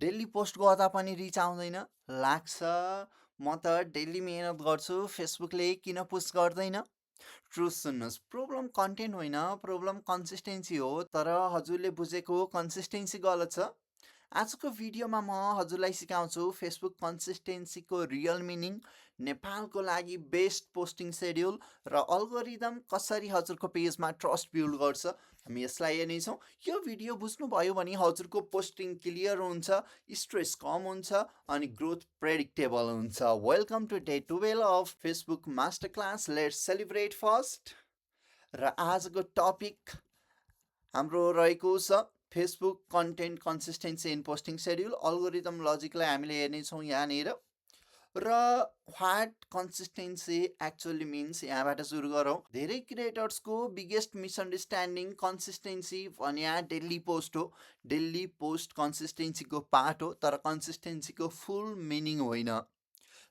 Daily post गर्दा पनि rich आउँदैन लाग्छ। म त डेली मेहनत गर्छु, फेसबुकले किन पुस्ट गर्दैन? ट्रुथ सुन्नुहोस्, प्रब्लम कन्टेन्ट होइन, प्रब्लम कन्सिस्टेन्सी हो। तर हजुरले बुझेको कन्सिस्टेन्सी गलत छ। आजको भिडियोमा म हजुरलाई सिकाउँछु फेसबुक कन्सिस्टेन्सीको रियल मिनिङ, नेपालको लागि बेस्ट पोस्टिङ सेड्युल र अल्गोरिदम कसरी हजुरको पेजमा ट्रस्ट बिल्ड गर्छ। हामी यसलाई हेर्नेछौँ। यो भिडियो बुझ्नुभयो भने हजुरको पोस्टिङ क्लियर हुन्छ, स्ट्रेस कम हुन्छ अनि ग्रोथ प्रेडिक्टेबल हुन्छ। Welcome to day 12 of Facebook master class, let's celebrate first. र आजको टपिक हाम्रो रहेको छ Facebook content consistency in posting schedule, algorithm लजिकलाई हामीले हेर्नेछौँ यहाँनिर। र व्हाट कन्सिस्टेन्सी एक्चुअली मिन्स यहाँबाट सुरु गरौँ। धेरै क्रिएटर्सको बिगेस्ट मिसअन्डरस्ट्यान्डिङ कन्सिस्टेन्सी भने डेली पोस्ट हो। डेली पोस्ट कन्सिस्टेन्सीको पार्ट हो, तर कन्सिस्टेन्सीको फुल मिनिङ होइन।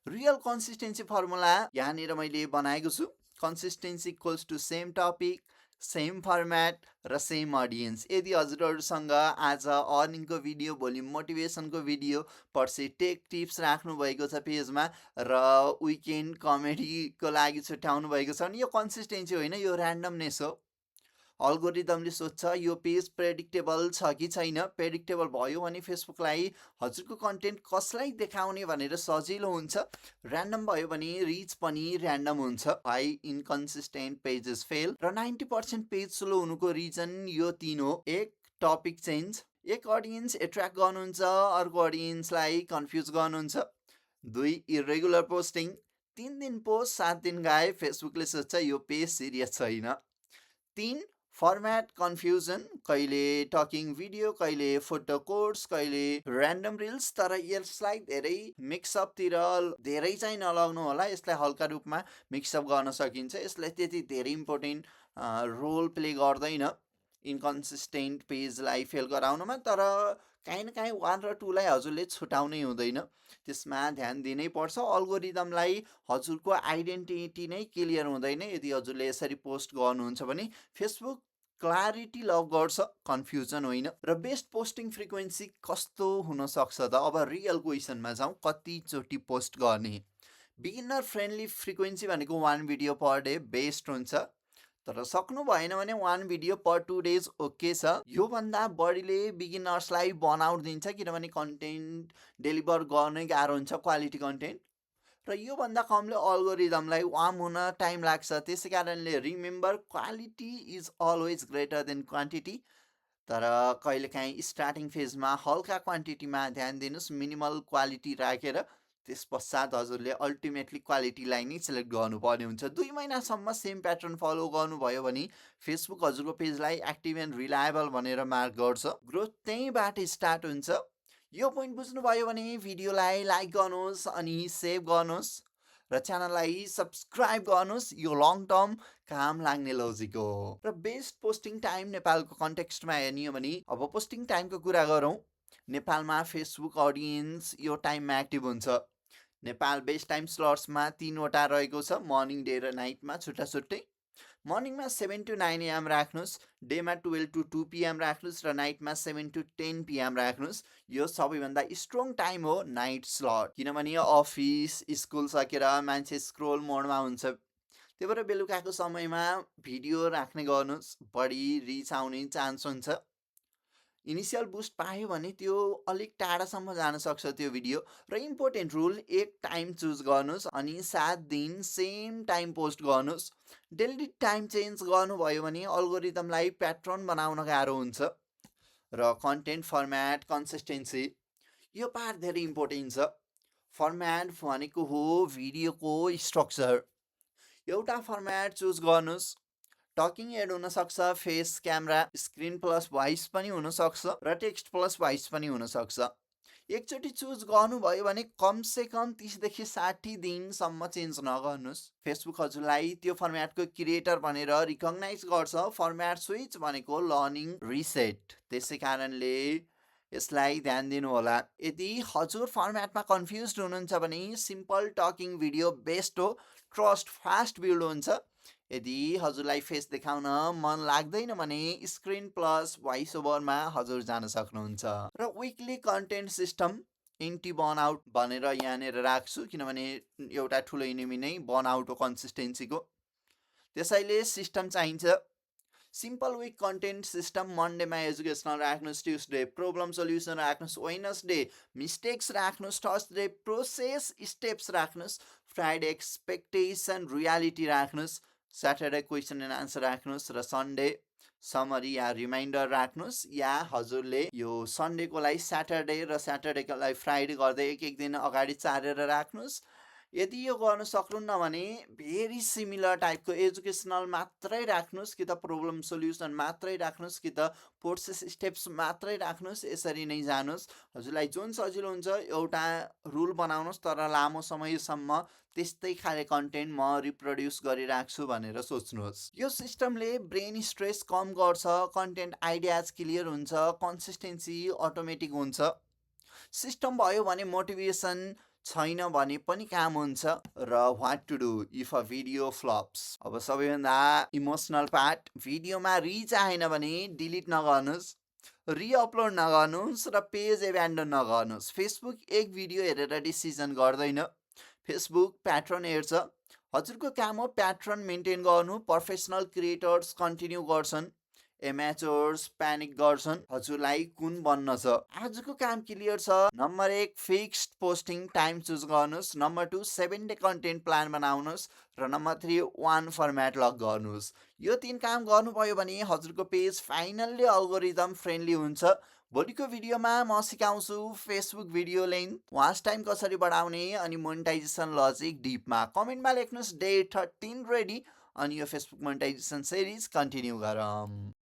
रियल कन्सिस्टेन्सी फर्मुला यहाँनिर मैले बनाएको छु। Consistency equals to same topic, same format र सेम अडियन्स। यदि हजुरहरूसँग आज अर्निङको भिडियो, भोलि मोटिभेसनको भिडियो, पर्सि टेक टिप्स राख्नुभएको छ पेजमा र विकेन्ड कमेडीको लागि छुट्याउनु भएको छ भने यो कन्सिस्टेन्सी होइन, यो ऱ्यान्डमनेस हो। अल्गोरिदमले सोध्छ यो पेज प्रेडिक्टेबल छ कि छैन। प्रेडिक्टेबल भयो भने फेसबुकलाई हजुरको कन्टेन्ट कसलाई देखाउने भनेर सजिलो हुन्छ। ऱ्यान्डम भयो भने रिच पनि ऱ्यान्डम हुन्छ। High inconsistent pages fail. र 90% पेज स्लो हुनुको रिजन यो तीन हो। एक, टपिक चेन्ज। एक, अडियन्स एट्र्याक्ट गर्नुहुन्छ, अर्को अडियन्सलाई कन्फ्युज गर्नुहुन्छ। दुई, इरेगुलर पोस्टिङ। 3 दिन पोस्ट 7 दिन गायब। फेसबुकले सोध्छ यो पेज सिरियस छैन। 3, फर्मेट कन्फ्युजन। कहिले टकिङ भिडियो, कहिले फोटो कोट्स, कहिले ऱ्यान्डम रिल्स। तर यसलाई धेरै मिक्सअपतिर धेरै चाहिँ नलाग्नु होला। यसलाई हल्का रूपमा मिक्सअप गर्न सकिन्छ। यसलाई त्यति धेरै इम्पोर्टेन्ट रोल प्ले गर्दैन इन्कन्सिस्टेन्ट पेजलाई फेल गराउनमा। तर काहीँ न काहीँ 1 र 2लाई हजुरले छुटाउनै हुँदैन, त्यसमा ध्यान दिनै पर्छ। अल्गोरिदमलाई हजुरको आइडेन्टिटी नै क्लियर हुँदैन यदि हजुरले यसरी पोस्ट गर्नुहुन्छ भने। फेसबुक क्ल्यारिटी लभ गर्छ, कन्फ्युजन होइन। र बेस्ट पोस्टिङ फ्रिक्वेन्सी कस्तो हुनसक्छ त? अब रियल क्वेसनमा जाउँ, कतिचोटि पोस्ट गर्ने? बिगिनर फ्रेन्डली फ्रिक्वेन्सी भनेको 1 भिडियो पर डे बेस्ट हुन्छ। तर सक्नु भएन भने 1 भिडियो पर 2 डेज ओके छ। योभन्दा बढीले बिगिनर्सलाई बनाउट दिन्छ, किनभने कन्टेन्ट डेलिभर गर्नै गाह्रो हुन्छ, क्वालिटी कन्टेन्ट। र योभन्दा कमले अल्गोरिदमलाई वार्म हुन टाइम लाग्छ। त्यसै कारणले remember, quality is always greater than quantity. तर कहिलेकाहीँ स्टार्टिङ फेजमा हल्का क्वान्टिटीमा ध्यान दिनुहोस्, मिनिमल क्वालिटी राखेर। त्यस पश्चात हजुरले अल्टिमेटली क्वालिटीलाई नै सिलेक्ट गर्नुपर्ने हुन्छ। 2 महिनासम्म सेम प्याटर्न फलो गर्नुभयो भने फेसबुक हजुरको पेजलाई एक्टिभ एन्ड रिलायबल भनेर मार्क गर्छ। ग्रोथ त्यहीँबाट स्टार्ट हुन्छ। यो पोइन्ट बुझ्नुभयो भने भिडियोलाई लाइक गर्नुहोस् अनि सेभ गर्नुहोस् र च्यानललाई सब्सक्राइब गर्नुहोस्। यो लङ टर्म काम लाग्ने लजिक हो। र बेस्ट पोस्टिङ टाइम नेपालको कन्टेक्स्टमा हेर्ने हो भने अब पोस्टिङ टाइमको कुरा गरौँ। नेपालमा फेसबुक अडियन्स यो टाइममा एक्टिभ हुन्छ। नेपाल बेस्ट टाइम स्लट्समा 3वटा रहेको छ, मर्निङ, डे र नाइटमा छुट्टा छुट्टै। मर्निङमा 7 to 9 AM राख्नुहोस्, डेमा 12 to 2 PM राख्नुहोस् र नाइटमा 7 to 10 PM राख्नुहोस्। यो सबैभन्दा स्ट्रङ टाइम हो नाइट स्लट, किनभने अफिस स्कुल सकेर मान्छे स्क्रोल मोडमा हुन्छ। त्यही भएर बेलुकाको समयमा भिडियो राख्ने गर्नुहोस्, बढी रिच आउने चान्स हुन्छ। इनिसियल बुस्ट पायो भने त्यो अलिक टाढासम्म जान सक्छ त्यो भिडियो। र इम्पोर्टेन्ट रुल, एक टाइम चुज गर्नुहोस् अनि 7 दिन सेम टाइम पोस्ट गर्नुहोस्। डेली टाइम चेन्ज गर्नुभयो भने अल्गोरिदमलाई प्याटर्न बनाउन गाह्रो हुन्छ। र कन्टेन्ट फर्मेट कन्सिस्टेन्सी, यो पार्ट धेरै इम्पोर्टेन्ट छ। फर्मेट भनेको हो भिडियोको स्ट्रक्चर। एउटा फर्मेट चुज गर्नुहोस्। टकिङ हेड हुनसक्छ, face camera, screen plus voice पनि हुनसक्छ र टेक्स्ट प्लस भोइस पनि हुनसक्छ। एकचोटि चुज गर्नुभयो भने कमसेकम 30 देखि 60 दिनसम्म चेन्ज नगर्नुहोस्। फेसबुक हजुरलाई त्यो फर्मेटको क्रिएटर भनेर रिकगनाइज गर्छ। फर्मेट स्विच भनेको लर्निङ रिसेट, त्यसै कारणले यसलाई ध्यान दिनु होला। यदि हजुर फर्मेटमा कन्फ्युज हुनुहुन्छ भने सिम्पल टकिङ भिडियो बेस्ट हो। ट्रस्ट फास्ट बिल्ड हुन्छ। यदि हजुरलाई फेस देखाउन मन लाग्दैन भने स्क्रिन प्लस भोइस ओभरमा हजुर जान सक्नुहुन्छ। र विकली कन्टेन्ट सिस्टम एन्टी बर्नआउट भनेर यहाँनिर राख्छु, किनभने एउटा ठुलो इनिमी नै बर्नआउट हो कन्सिस्टेन्सीको। त्यसैले सिस्टम चाहिन्छ। सिम्पल विक कन्टेन्ट सिस्टम मन्डेमा एजुकेसनल राख्नुहोस्, ट्युसडे प्रब्लम सोल्युसन राख्नुहोस्, वेडनेसडे मिस्टेक्स राख्नुहोस्, थर्सडे प्रोसेस स्टेप्स राख्नुहोस्, फ्राइडे एक्सपेक्टेसन रियालिटी राख्नुहोस्, स्याटरडे क्वेसन एन्ड आन्सर राख्नुहोस् र सन्डे समरी या रिमाइन्डर राख्नुहोस्। या हजुरले यो सन्डेको लागि स्याटरडे र स्याटरडेको लागि फ्राइडे गर्दै एक दिन अगाडि चारेर राख्नुहोस्। यदि यो गर्न सक्नुहुन्न भने भेरी सिमिलर टाइपको एजुकेसनल मात्रै राख्नुहोस्, कि त प्रब्लम सोल्युसन मात्रै राख्नुहोस्, कि त प्रोसेस स्टेप्स मात्रै राख्नुहोस्। यसरी नै जानुहोस्, हजुरलाई जुन सजिलो हुन्छ एउटा रुल बनाउनुहोस्, तर लामो समयसम्म त्यस्तै खाले कन्टेन्ट म रिप्रोड्युस गरिराख्छु भनेर सोच्नुहोस्। यो सिस्टमले ब्रेन स्ट्रेस कम गर्छ, कन्टेन्ट आइडियाज क्लियर हुन्छ, कन्सिस्टेन्सी अटोमेटिक हुन्छ। सिस्टम भयो भने मोटिभेसन छैन भने पनि काम हुन्छ। र what to do if a video flops. अब सबैभन्दा इमोसनल पार्ट, भिडियोमा रिच आएन भने डिलिट नगर्नुहोस्, रिअपलोड नगर्नुहोस् र पेज एब्यान्डन नगर्नुहोस्। फेसबुक एक भिडियो हेरेर डिसिजन गर्दैन, फेसबुक प्याटर्न हेर्छ। हजुरको काम हो प्याटर्न मेन्टेन गर्नु। प्रोफेसनल क्रिएटर्स कन्टिन्यू गर्छन्, एमेचर्स प्यानिक गर्छन्। हजुरलाई कुन बन्न छ? आजको काम क्लियर छ। Number 1 fixed posting time choose गर्नुहोस्। नम्बर 2 7 डे कन्टेन्ट प्लान बनाउनुहोस्। र नम्बर 3 1 फर्मेट लक गर्नुहोस्। यो 3 काम गर्नुभयो भने हजुरको पेज फाइनल्ली अल्गोरिदम फ्रेन्डली हुन्छ। भोलिको भिडियोमा म सिकाउँछु Facebook video length, watch time कसरी बढाउने अनि मोनेटाइजेसन लजिक डिपमा। कमेन्टमा लेख्नुहोस् डे 13 रेडी अनि यो फेसबुक मोनेटाइजेसन सिरिज कन्टिन्यू गरौँ।